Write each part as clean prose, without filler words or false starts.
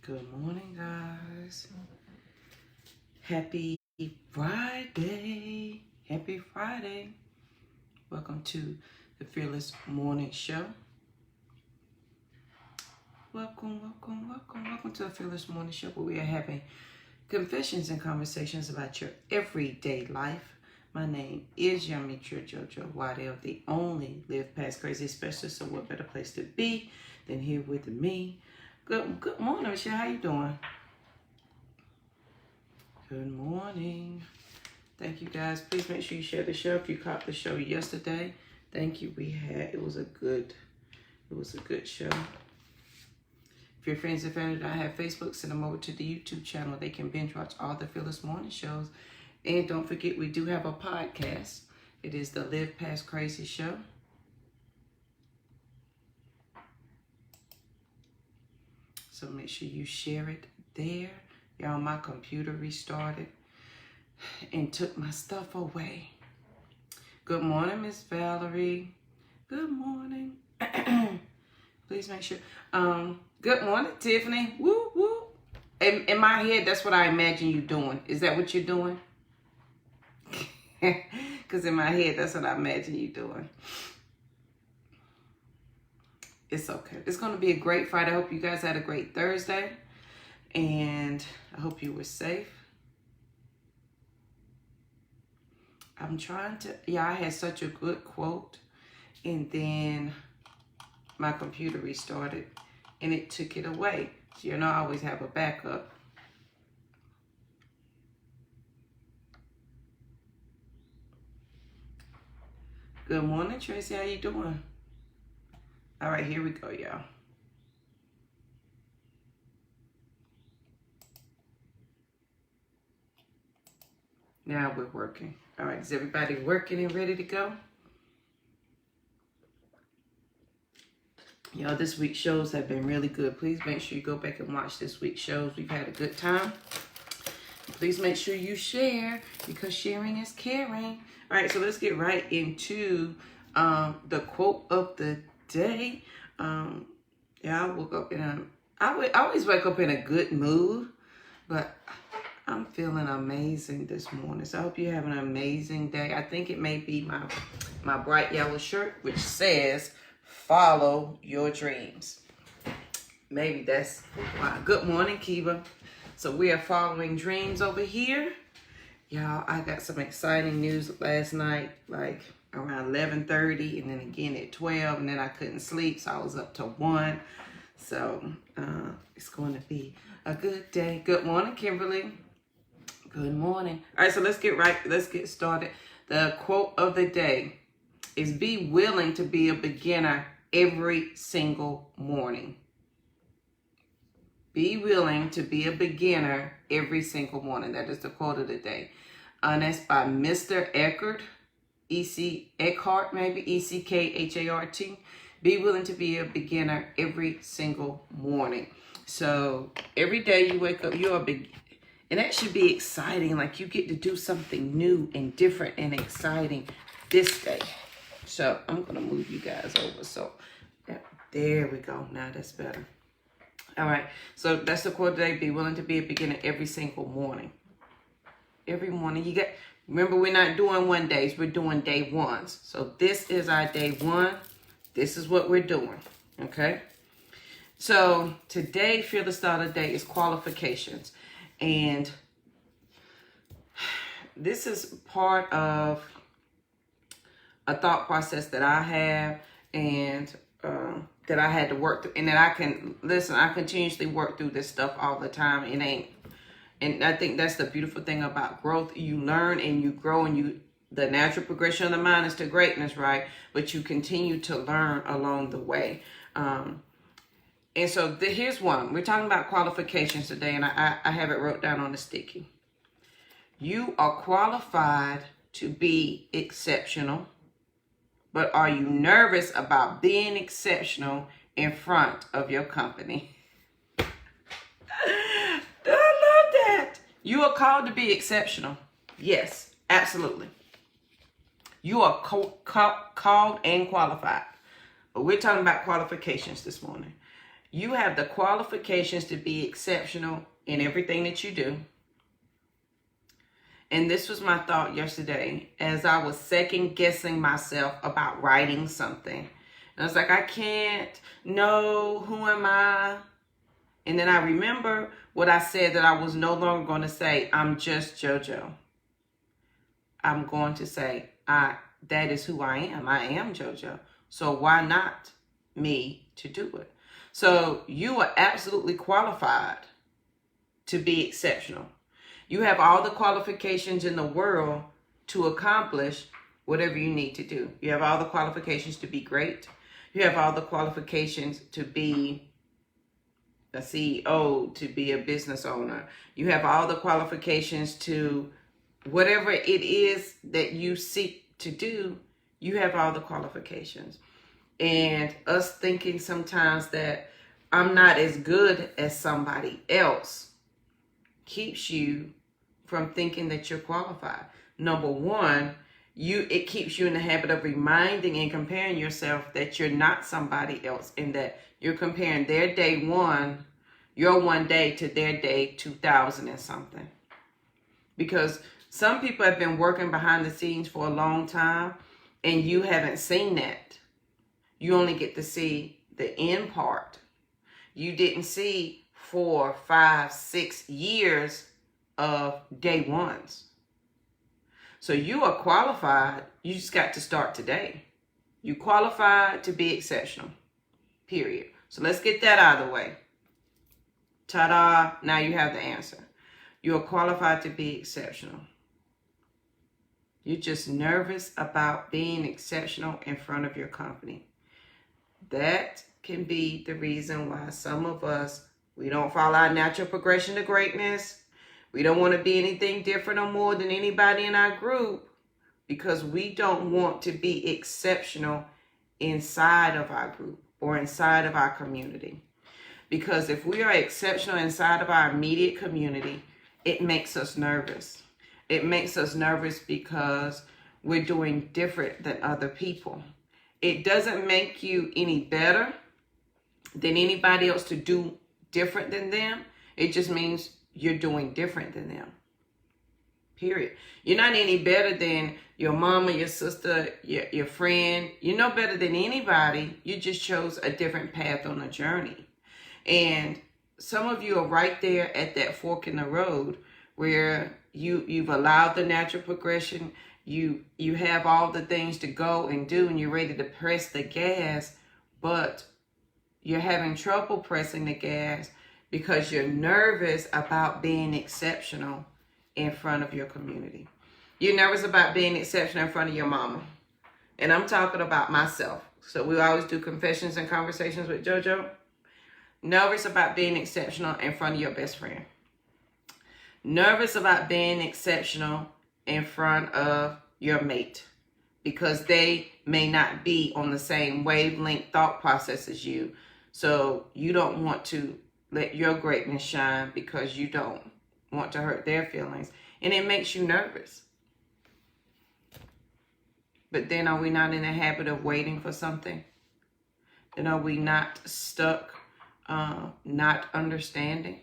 Good morning, guys. Happy Friday. Happy Friday. Welcome to the Fearless Morning Show. Welcome to the Fearless Morning Show, where we are having confessions and conversations about your everyday life. My name is Yamitra JoJo Waddell, the only Live Past Crazy specialist. So what better place to be than here with me? Good morning, Michelle. How you doing? Good morning. Thank you, guys. Please make sure you share the show. If you caught the show yesterday, thank you. It was a good show. If your friends and family don't have Facebook, send them over to the YouTube channel. They can binge watch all the Fearless Morning shows. And don't forget, we do have a podcast. It is the Live Past Crazy Show. So make sure you share it there. Y'all, my computer restarted and took my stuff away. Good morning, Miss Valerie. Good morning. Please make sure. Good morning, Tiffany. Woo, woo. In my head, that's what I imagine you doing. Is that what you're doing? Because in my head, that's what I imagine you doing. It's okay. It's going to be a great Friday. I hope you guys had a great Thursday. And I hope you were safe. I had such a good quote. And then my computer restarted. And it took it away. So, I always have a backup. Good morning, Tracy. How you doing? All right, here we go, y'all. Now we're working. All right, is everybody working and ready to go? Y'all, this week's shows have been really good. Please make sure you go back and watch this week's shows. We've had a good time. Please make sure you share, because sharing is caring. All right, so let's get right into the quote of the day. I woke up I always wake up in a good mood, but I'm feeling amazing this morning. So I hope you have an amazing day. I think it may be my bright yellow shirt, which says, follow your dreams. Maybe that's why. Good morning, Kiva. So we are following dreams over here. Y'all, I got some exciting news last night, like around 11:30, and then again at 12, and then I couldn't sleep, so I was up to 1. So it's going to be a good day. Good morning, Kimberly. Good morning. All right, so let's get started. The quote of the day is, be willing to be a beginner every single morning. Be willing to be a beginner every single morning. That is the quote of the day. And that's by Mr. Eckhart, Eckhart, maybe, E-C-K-H-A-R-T. Be willing to be a beginner every single morning. So every day you wake up, you're a beginner. And that should be exciting. Like, you get to do something new and different and exciting this day. So I'm going to move you guys over. So there we go. Now that's better. All right. So that's the quote today. Be willing to be a beginner every single morning. Every morning. Remember, we're not doing 1 days. We're doing day ones. So this is our day one. This is what we're doing. Okay. So today, Fearless Thought of the Day is qualifications. And this is part of a thought process that I have, and that I had to work through, and that I continuously work through this stuff all the time. And I think that's the beautiful thing about growth. You learn and you grow, and the natural progression of the mind is to greatness, right? But you continue to learn along the way. And so here's one. We're talking about qualifications today, and I have it wrote down on the sticky. You are qualified to be exceptional, but are you nervous about being exceptional in front of your company? I love that. You are called to be exceptional. Yes, absolutely. You are called and qualified. But we're talking about qualifications this morning. You have the qualifications to be exceptional in everything that you do. And this was my thought yesterday as I was second guessing myself about writing something. And I was like, I can't. No, who am I? And then I remember what I said, that I was no longer going to say, I'm just JoJo. I'm going to say, that is who I am. I am JoJo. So why not me to do it? So you are absolutely qualified to be exceptional. You have all the qualifications in the world to accomplish whatever you need to do. You have all the qualifications to be great. You have all the qualifications to be a CEO, to be a business owner. You have all the qualifications to whatever it is that you seek to do. You have all the qualifications. And us thinking sometimes that I'm not as good as somebody else keeps you from thinking that you're qualified. Number one, it keeps you in the habit of reminding and comparing yourself that you're not somebody else, and that you're comparing their day one, your one day, to their day 2000 and something. Because some people have been working behind the scenes for a long time, and you haven't seen that. You only get to see the end part. You didn't see 4, 5, 6 years of day ones. So you are qualified. You just got to start today. You qualified to be exceptional. Period. So let's get that out of the way. Ta-da! Now you have the answer. You are qualified to be exceptional. You're just nervous about being exceptional in front of your company. That can be the reason why some of us, we don't follow our natural progression to greatness. We don't want to be anything different or more than anybody in our group, because we don't want to be exceptional inside of our group or inside of our community. Because if we are exceptional inside of our immediate community, it makes us nervous. It makes us nervous because we're doing different than other people. It doesn't make you any better than anybody else to do different than them. It just means you're doing different than them. Period. You're not any better than your mama, your sister, your friend. You're no better than anybody. You just chose a different path on a journey. And some of you are right there at that fork in the road where you've allowed the natural progression. You have all the things to go and do, and you're ready to press the gas, but you're having trouble pressing the gas because you're nervous about being exceptional in front of your community. You're nervous about being exceptional in front of your mama. And I'm talking about myself. So we always do confessions and conversations with JoJo. Nervous about being exceptional in front of your best friend. Nervous about being exceptional in front of your mate, because they may not be on the same wavelength thought process as you. So you don't want to let your greatness shine because you don't want to hurt their feelings. And it makes you nervous. But then are we not in the habit of waiting for something? Then are we not stuck, not understanding?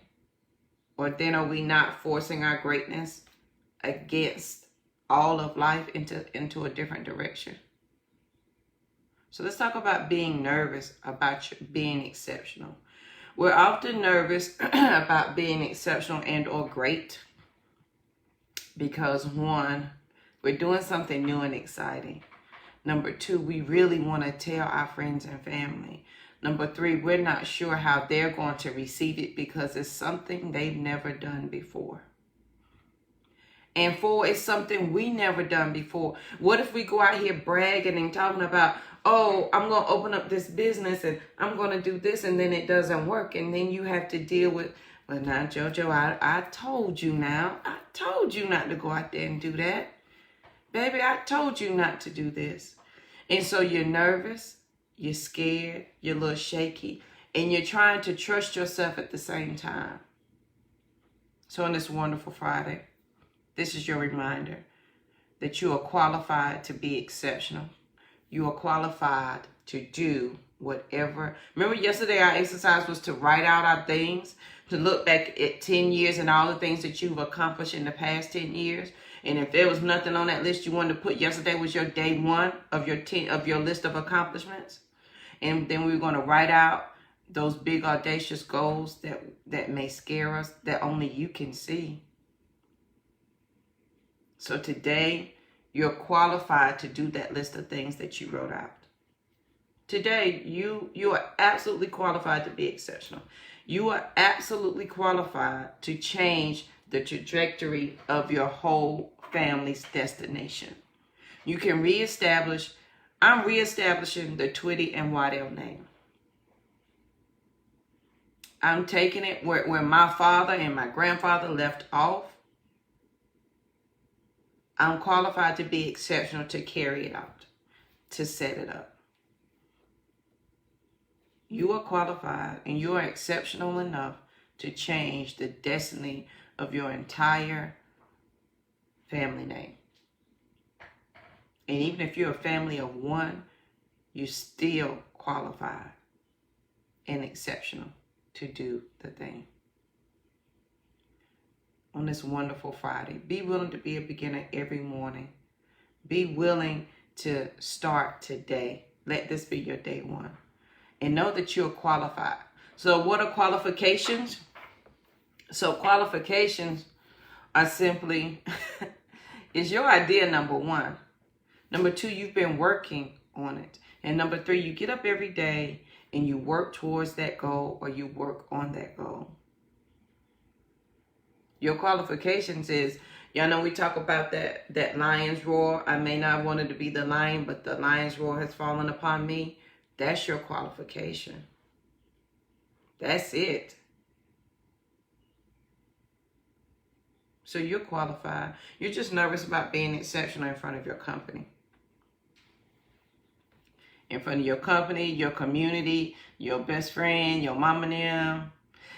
Or then are we not forcing our greatness against all of life into a different direction? So let's talk about being nervous about being exceptional. We're often nervous about being exceptional and or great because, one, we're doing something new and exciting. Number two, we really want to tell our friends and family. Number three, we're not sure how they're going to receive it because it's something they've never done before. And four, it's something we never done before. What if we go out here bragging and talking about, oh, I'm going to open up this business and I'm going to do this, and then it doesn't work. And then you have to deal with, well, now, JoJo, I told you now. I told you not to go out there and do that. Baby, I told you not to do this. And so you're nervous, you're scared, you're a little shaky, and you're trying to trust yourself at the same time. So on this wonderful Friday, this is your reminder that you are qualified to be exceptional. you are qualified to do whatever. Remember yesterday our exercise was to write out our things, to look back at 10 years and all the things that you've accomplished in the past 10 years. And if there was nothing on that list you wanted to put, yesterday was your day one of your list of accomplishments. And then we were going to write out those big audacious goals that may scare us, that only you can see. So today, you're qualified to do that list of things that you wrote out. Today, you are absolutely qualified to be exceptional. You are absolutely qualified to change the trajectory of your whole family's destination. You can reestablish, I'm reestablishing the Twitty and Waddell name. I'm taking it where my father and my grandfather left off. I'm qualified to be exceptional to carry it out, to set it up. You are qualified and you are exceptional enough to change the destiny of your entire family name. And even if you're a family of one, you're still qualified and exceptional to do the thing. On this wonderful Friday, be willing to be a beginner every morning. Be willing to start today. Let this be your day one. And know that you're qualified. So what are qualifications? So qualifications are simply, is your idea number one. Number two, you've been working on it. And number three, you get up every day and you work towards that goal or you work on that goal. Your qualifications is, y'all know we talk about that lion's roar. I may not have wanted to be the lion, but the lion's roar has fallen upon me. That's your qualification. That's it. So you're qualified. You're just nervous about being exceptional in front of your company. In front of your company, your community, your best friend, your mom and them.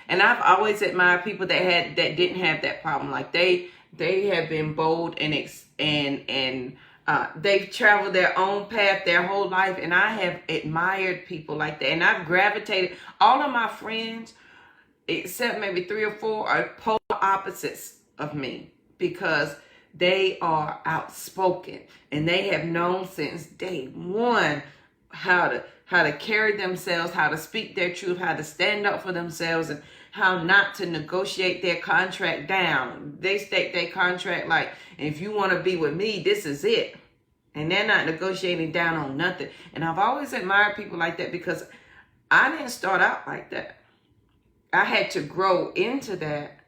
And I've always admired people that didn't have that problem. Like they have been bold and they've traveled their own path their whole life. And I have admired people like that. And I've gravitated. All of my friends, except maybe 3 or 4, are polar opposites of me because they are outspoken and they have known since day one how to carry themselves, how to speak their truth, how to stand up for themselves, and how not to negotiate their contract down. They state their contract like, if you want to be with me, this is it. And they're not negotiating down on nothing. And I've always admired people like that because I didn't start out like that. I had to grow into that.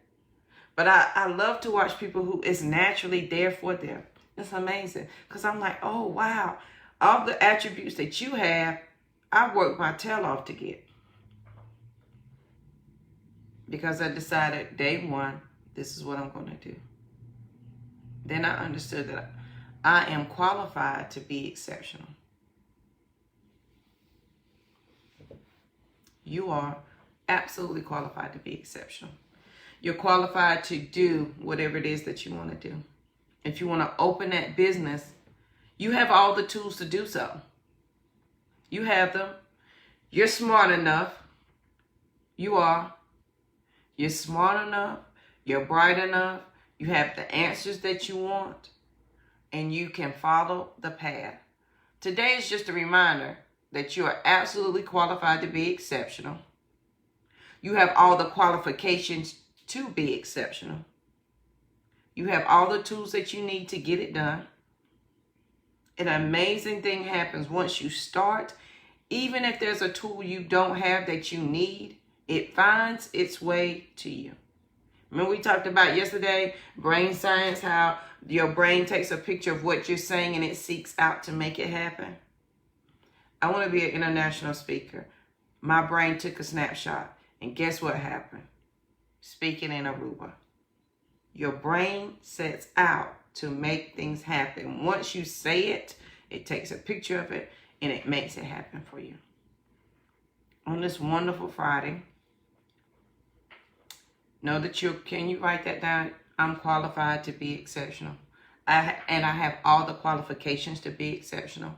But I love to watch people who is naturally there for them. It's amazing. Because I'm like, oh, wow. All the attributes that you have, I worked my tail off to get. Because I decided day one, this is what I'm going to do. Then I understood that I am qualified to be exceptional. You are absolutely qualified to be exceptional. You're qualified to do whatever it is that you want to do. If you want to open that business, you have all the tools to do so. You have them. You're smart enough. You are. You're smart enough. You're bright enough. You have the answers that you want. And you can follow the path. Today is just a reminder that you are absolutely qualified to be exceptional. You have all the qualifications to be exceptional. You have all the tools that you need to get it done. An amazing thing happens once you start. Even if there's a tool you don't have that you need, it finds its way to you. Remember we talked about yesterday, brain science, how your brain takes a picture of what you're saying and it seeks out to make it happen. I want to be an international speaker. My brain took a snapshot and guess what happened? Speaking in Aruba. Your brain sets out to make things happen. Once you say it, it takes a picture of it and it makes it happen for you. On this wonderful Friday, know that can you write that down? I'm qualified to be exceptional. I have all the qualifications to be exceptional.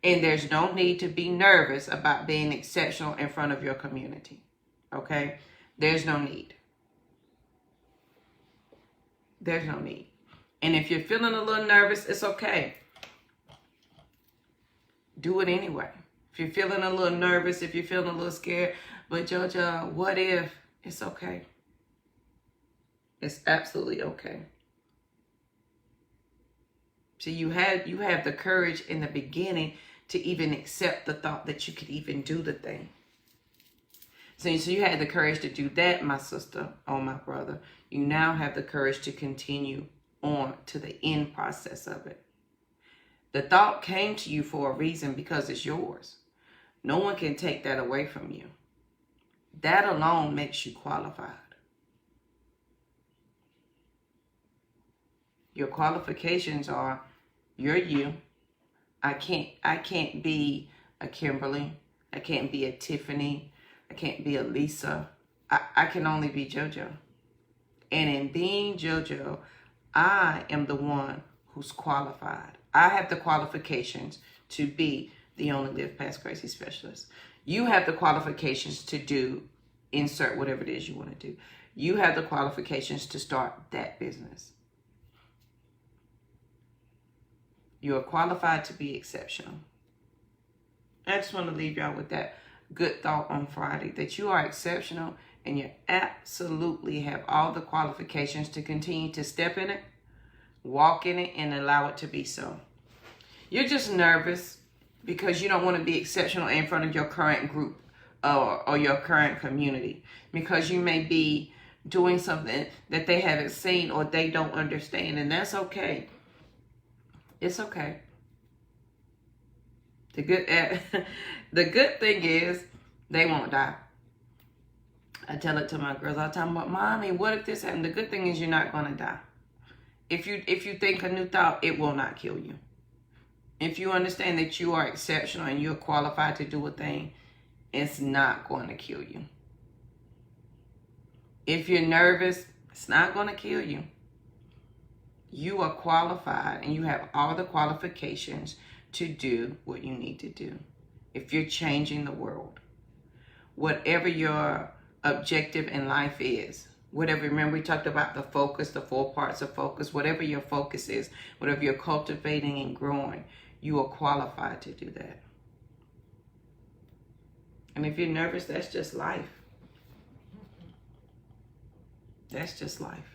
And there's no need to be nervous about being exceptional in front of your community. Okay? There's no need. There's no need. And if you're feeling a little nervous, it's okay. Do it anyway. If you're feeling a little nervous, if you're feeling a little scared, but JoJo, what if? It's okay. It's absolutely okay. So you have the courage in the beginning to even accept the thought that you could even do the thing. So you had the courage to do that, my sister or my brother. You now have the courage to continue on to the end process of it. The thought came to you for a reason because it's yours. No one can take that away from you. That alone makes you qualified. Your qualifications are, you're you. I can't be a Kimberly. I can't be a Tiffany. I can't be a Lisa. I can only be JoJo. And in being JoJo, I am the one who's qualified. I have the qualifications to be the only Live Past Crazy specialist. You have the qualifications to do, insert whatever it is you want to do. You have the qualifications to start that business. You are qualified to be exceptional. I just want to leave y'all with that good thought on Friday, that you are exceptional and you absolutely have all the qualifications to continue to step in it, walk in it, and allow it to be so. You're just nervous because you don't want to be exceptional in front of your current group or your current community, because you may be doing something that they haven't seen or they don't understand, and that's okay. It's okay. The good thing is they won't die. I tell it to my girls all the time, but Mommy, what if this happened? The good thing is you're not going to die. If you think a new thought, it will not kill you. If you understand that you are exceptional and you're qualified to do a thing, it's not going to kill you. If you're nervous, it's not going to kill you. You are qualified and you have all the qualifications to do what you need to do. If you're changing the world, whatever your objective in life is, whatever, remember we talked about the focus, the 4 parts of focus, whatever your focus is, whatever you're cultivating and growing, you are qualified to do that. And if you're nervous, that's just life. That's just life.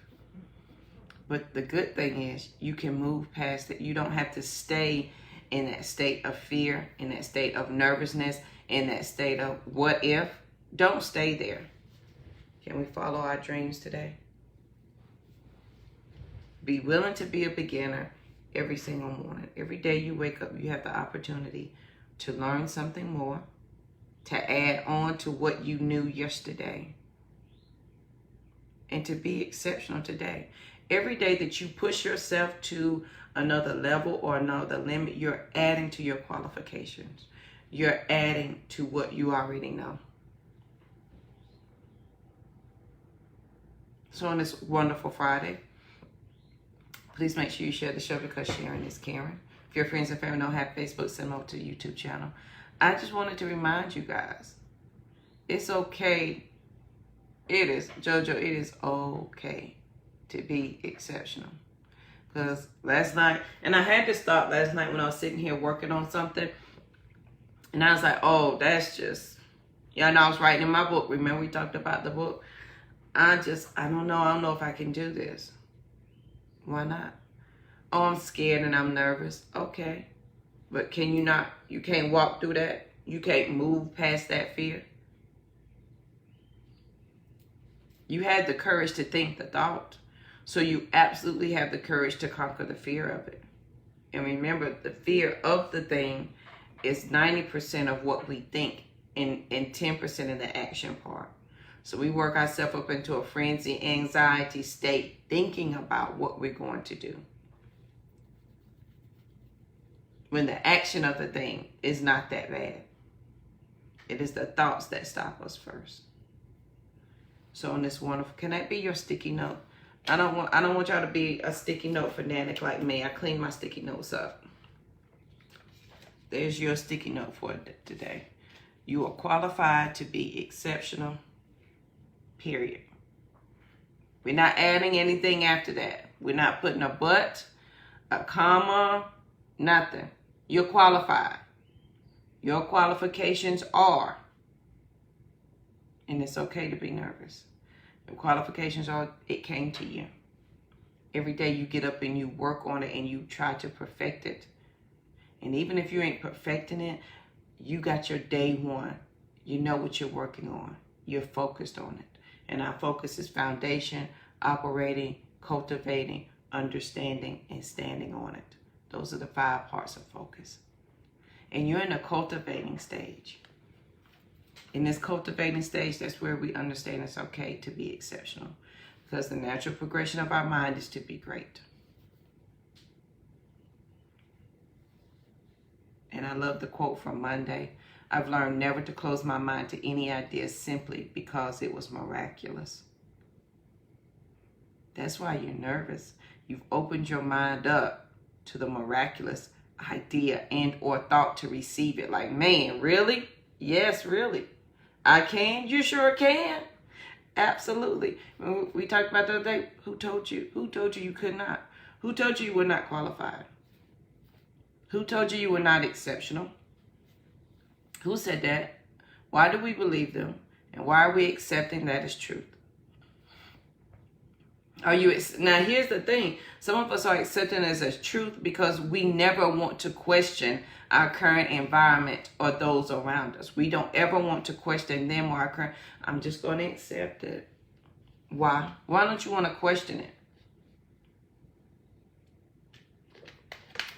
But the good thing is you can move past it. You don't have to stay in that state of fear, in that state of nervousness, in that state of what if. Don't stay there. Can we follow our dreams today? Be willing to be a beginner every single morning. Every day you wake up, you have the opportunity to learn something more, to add on to what you knew yesterday, and to be exceptional today. Every day that you push yourself to another level or another limit, you're adding to your qualifications. You're adding to what you already know. So on this wonderful Friday, please make sure you share the show, because sharing is caring. If your friends and family don't have Facebook, send them over to the YouTube channel. I just wanted to remind you guys, it's okay. It is, JoJo, it is okay to be exceptional. Because last night, and I had this thought last night when I was sitting here working on something, and I was like, oh, that's just, yeah, and I was writing in my book. Remember we talked about the book? I don't know if I can do this. Why not? Oh, I'm scared and I'm nervous. Okay. But can you not, you can't walk through that? You can't move past that fear? You had the courage to think the thought. So you absolutely have the courage to conquer the fear of it. And remember, the fear of the thing is 90% of what we think and 10% in the action part. So we work ourselves up into a frenzy, anxiety state, thinking about what we're going to do, when the action of the thing is not that bad. It is the thoughts that stop us first. So on this wonderful, can that be your sticky note? I don't want y'all to be a sticky note fanatic like me. I clean my sticky notes up. There's your sticky note for today. You are qualified to be exceptional, period. We're not adding anything after that. We're not putting a but, a comma, nothing. You're qualified. Your qualifications are, and it's okay to be nervous. Your qualifications are, it came to you. Every day you get up and you work on it and you try to perfect it. And even if you ain't perfecting it, you got your day one. You know what you're working on. You're focused on it. And our focus is foundation, operating, cultivating, understanding, and standing on it. Those are the 5 parts of focus. And you're in a cultivating stage. In this cultivating stage, that's where we understand it's okay to be exceptional. Because the natural progression of our mind is to be great. And I love the quote from Monday. I've learned never to close my mind to any idea simply because it was miraculous. That's why you're nervous. You've opened your mind up to the miraculous idea and or thought to receive it. Like, man, really? Yes, really. I can? You sure can. Absolutely. We talked about the other day. Who told you? Who told you you could not? Who told you you were not qualified? Who told you you were not exceptional? Who said that? Why do we believe them? And why are we accepting that as truth? Now here's the thing. Some of us are accepting it as truth because we never want to question our current environment or those around us. We don't ever want to question them or our current. I'm just going to accept it. Why? Why don't you want to question it?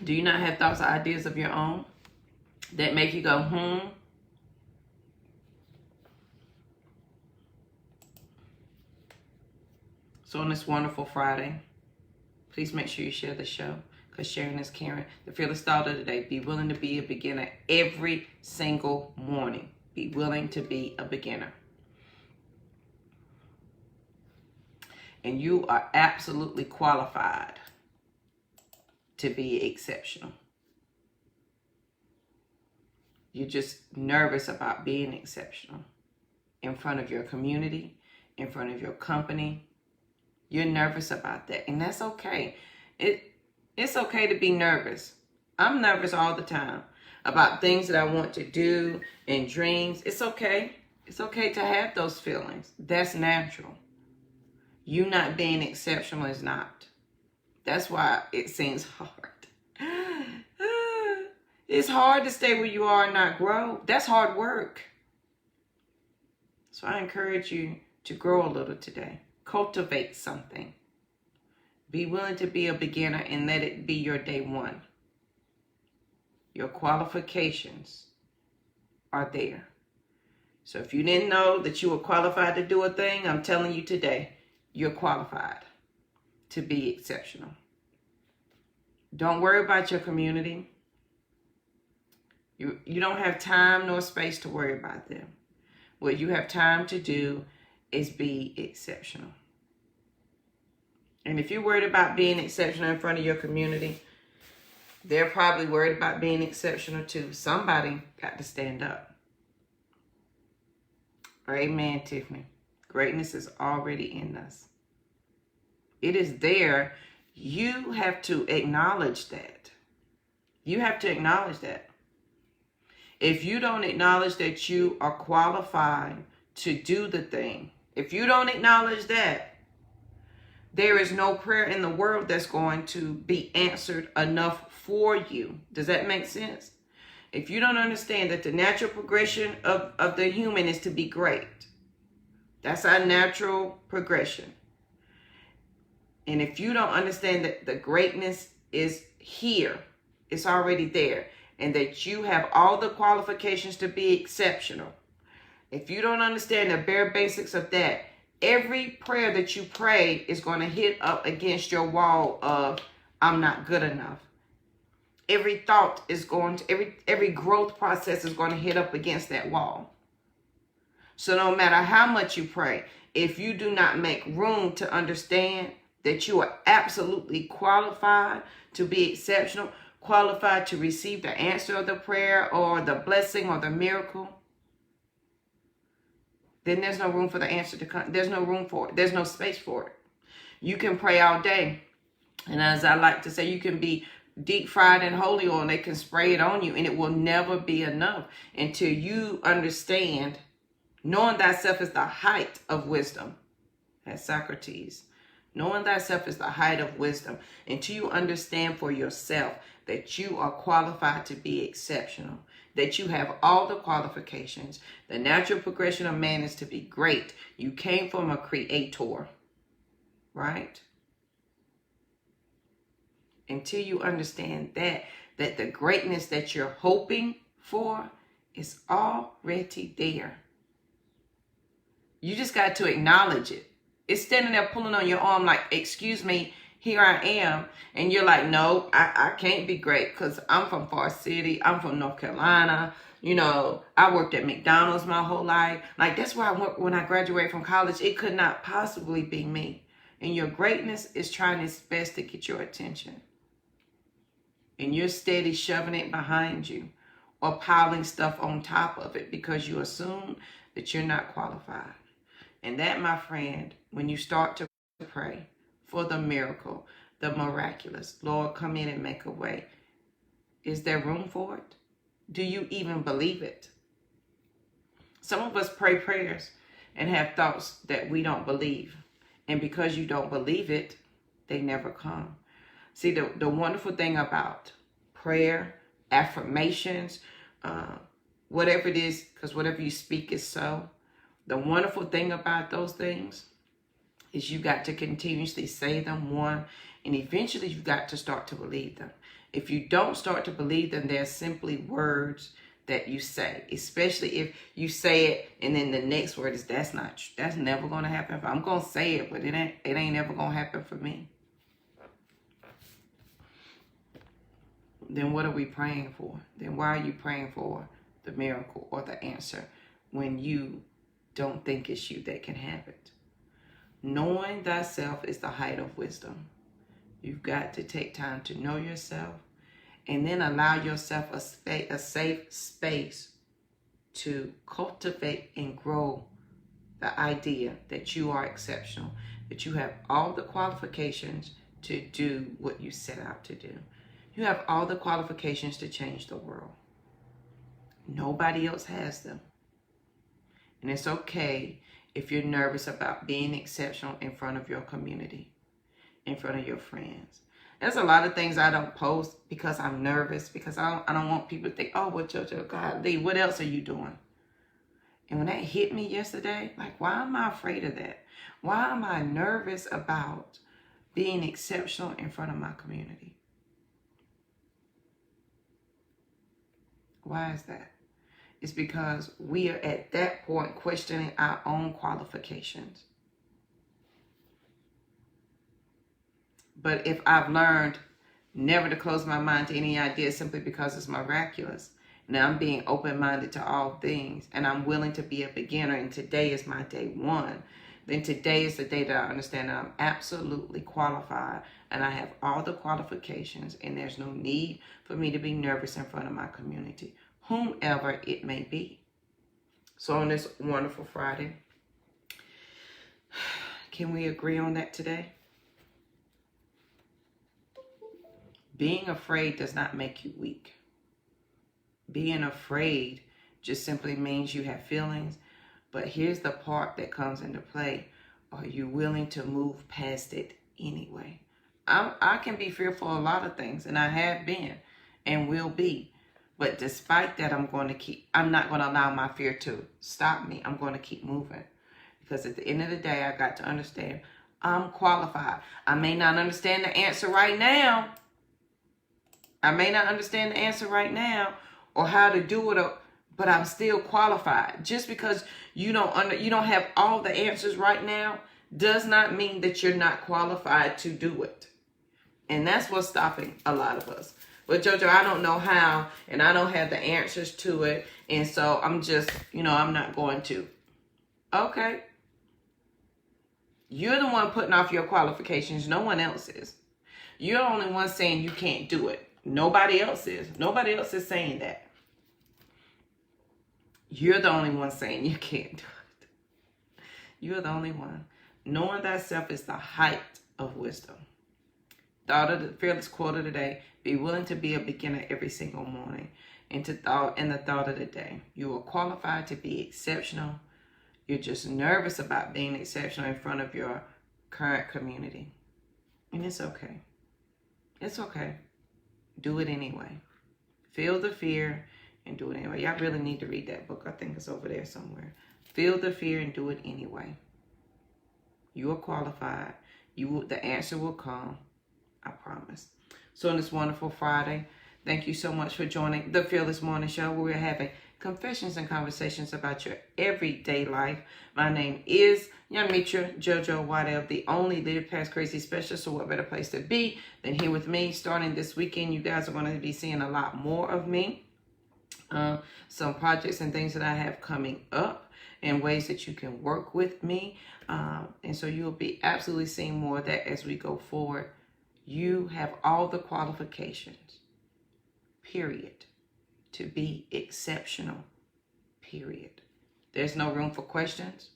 Do you not have thoughts or ideas of your own that make you go, So on this wonderful Friday, please make sure you share the show because sharing is caring. The fearless thought of the day, be willing to be a beginner every single morning. Be willing to be a beginner. And you are absolutely qualified to be exceptional. You're just nervous about being exceptional in front of your community, in front of your company. You're nervous about that, and that's okay. It's okay to be nervous. I'm nervous all the time about things that I want to do and dreams. It's okay. It's okay to have those feelings. That's natural. You not being exceptional is not. That's why it seems hard. It's hard to stay where you are and not grow. That's hard work. So I encourage you to grow a little today. Cultivate something. Be willing to be a beginner and let it be your day one. Your qualifications are there. So if you didn't know that you were qualified to do a thing, I'm telling you today, you're qualified to be exceptional. Don't worry about your community. You don't have time nor space to worry about them. What you have time to do is be exceptional. And if you're worried about being exceptional in front of your community, they're probably worried about being exceptional too. Somebody got to stand up. Amen, Tiffany. Greatness is already in us. It is there. You have to acknowledge that. You have to acknowledge that. If you don't acknowledge that you are qualified to do the thing, if you don't acknowledge that, there is no prayer in the world that's going to be answered enough for you. Does that make sense? If you don't understand that the natural progression of the human is to be great, that's our natural progression. And if you don't understand that the greatness is here, it's already there, and that you have all the qualifications to be exceptional, if you don't understand the bare basics of that, every prayer that you pray is going to hit up against your wall of, I'm not good enough. Every thought is going to, every growth process is going to hit up against that wall. So no matter how much you pray, if you do not make room to understand that you are absolutely qualified to be exceptional, qualified to receive the answer of the prayer or the blessing or the miracle, then there's no room for the answer to come. There's no room for it. There's no space for it. You can pray all day. And as I like to say, you can be deep fried in holy oil and they can spray it on you, and it will never be enough until you understand knowing thyself is the height of wisdom. That's Socrates. Knowing thyself is the height of wisdom. Until you understand for yourself that you are qualified to be exceptional, that you have all the qualifications. The natural progression of man is to be great. You came from a creator, right? Until you understand that the greatness that you're hoping for is already there. You just got to acknowledge it. It's standing there pulling on your arm like, excuse me, here I am. And you're like, no, I can't be great because I'm from Far City. I'm from North Carolina. You know, I worked at McDonald's my whole life. Like, that's where I went when I graduated from college. It could not possibly be me. And your greatness is trying its best to get your attention. And you're steady shoving it behind you or piling stuff on top of it because you assume that you're not qualified. And that, my friend, when you start to pray for the miracle, the miraculous, Lord, come in and make a way. Is there room for it? Do you even believe it? Some of us pray prayers and have thoughts that we don't believe. And because you don't believe it, they never come. See, the wonderful thing about prayer, affirmations, whatever it is, because whatever you speak is so. The wonderful thing about those things is you got to continuously say them, one, and eventually you got to start to believe them. If you don't start to believe them, they're simply words that you say, especially if you say it and then the next word is that's never going to happen. I'm going to say it, but it ain't ever going to happen for me. Then what are we praying for? Then why are you praying for the miracle or the answer when you don't think it's you that can have it? Knowing thyself is the height of wisdom. You've got to take time to know yourself and then allow yourself a safe space to cultivate and grow the idea that you are exceptional, that you have all the qualifications to do what you set out to do. You have all the qualifications to change the world. Nobody else has them. And it's okay if you're nervous about being exceptional in front of your community, in front of your friends. There's a lot of things I don't post because I'm nervous, because I don't want people to think, oh, well, JoJo, golly, what else are you doing? And when that hit me yesterday, like, why am I afraid of that? Why am I nervous about being exceptional in front of my community? Why is that? It's because we are at that point questioning our own qualifications. But if I've learned never to close my mind to any idea simply because it's miraculous, now I'm being open-minded to all things, and I'm willing to be a beginner, and today is my day one, then today is the day that I understand that I'm absolutely qualified, and I have all the qualifications, and there's no need for me to be nervous in front of my community, whomever it may be. So on this wonderful Friday, can we agree on that today? Being afraid does not make you weak. Being afraid just simply means you have feelings. But here's the part that comes into play. Are you willing to move past it anyway? I can be fearful of a lot of things, and I have been and will be. But despite that, I'm not going to allow my fear to stop me. I'm going to keep moving. Because at the end of the day, I got to understand I'm qualified. I may not understand the answer right now. Or how to do it, but I'm still qualified. Just because you don't have all the answers right now does not mean that you're not qualified to do it. And that's what's stopping a lot of us. But JoJo, I don't know how, and I don't have the answers to it, and so I'm just, I'm not going to. Okay. You're the one putting off your qualifications. No one else is. You're the only one saying you can't do it. Nobody else is. Nobody else is saying that. You're the only one saying you can't do it. You're the only one. Knowing thyself is the height of wisdom. Thought of the fearless quote of the day: be willing to be a beginner every single morning. And the thought of the day: you are qualified to be exceptional. You're just nervous about being exceptional in front of your current community. And it's okay. It's okay. Do it anyway. Feel the fear and do it anyway. Y'all really need to read that book. I think it's over there somewhere. Feel the fear and do it anyway. You are qualified. The answer will come. I promise. So on this wonderful Friday, thank you so much for joining the Fearless Morning Show, where we're having confessions and conversations about your everyday life. My name is Young Mitra JoJo Waddell, the only Live Past Crazy specialist. So what better place to be than here with me? Starting this weekend, you guys are going to be seeing a lot more of me. Some projects and things that I have coming up and ways that you can work with me. And so you'll be absolutely seeing more of that as we go forward. You have all the qualifications, period, to be exceptional, period. There's no room for questions.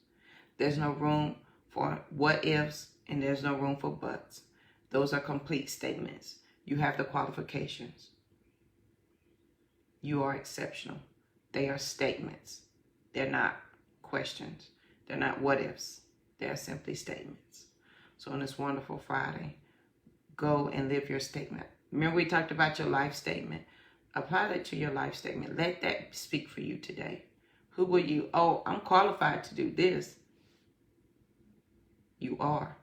There's no room for what ifs, and there's no room for buts. Those are complete statements. You have the qualifications. You are exceptional. They are statements. They're not questions. They're not what ifs. They're simply statements. So on this wonderful Friday, go and live your statement. Remember we talked about your life statement. Apply that to your life statement. Let that speak for you today. Who will you? Oh, I'm qualified to do this. You are.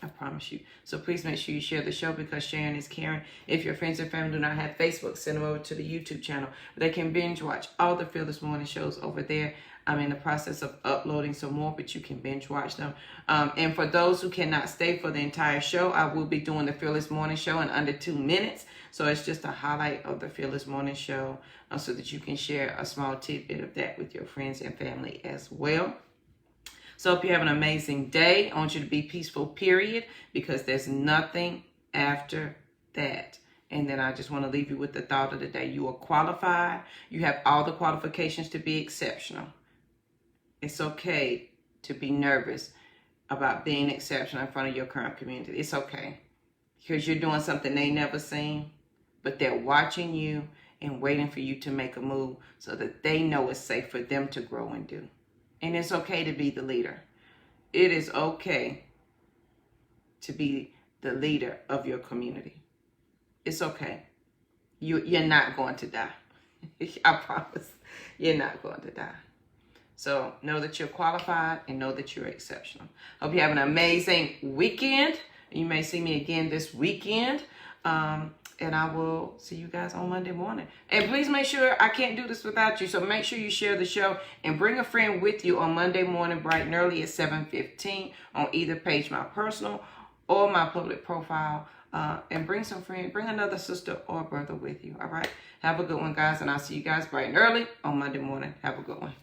I promise you. So please make sure you share the show, because sharing is caring. If your friends and family do not have Facebook, send them over to the YouTube channel. They can binge watch all the Fearless Morning shows over there. I'm in the process of uploading some more, but you can binge watch them. And for those who cannot stay for the entire show, I will be doing the Fearless Morning Show in under 2 minutes. So it's just a highlight of the Fearless Morning Show so that you can share a small tidbit of that with your friends and family as well. So hope you have an amazing day. I want you to be peaceful, period, because there's nothing after that. And then I just want to leave you with the thought of the day. You are qualified. You have all the qualifications to be exceptional. It's okay to be nervous about being exceptional in front of your current community. It's okay, because you're doing something they never seen, but they're watching you and waiting for you to make a move so that they know it's safe for them to grow and do. And it's okay to be the leader. It is okay to be the leader of your community. It's okay. You're not going to die. I promise. You're not going to die. So know that you're qualified and know that you're exceptional. Hope you have an amazing weekend. You may see me again this weekend. And I will see you guys on Monday morning. And please make sure, I can't do this without you, so make sure you share the show and bring a friend with you on Monday morning bright and early at 7:15 on either page, my personal or my public profile. And bring some friends, bring another sister or brother with you. All right. Have a good one, guys. And I'll see you guys bright and early on Monday morning. Have a good one.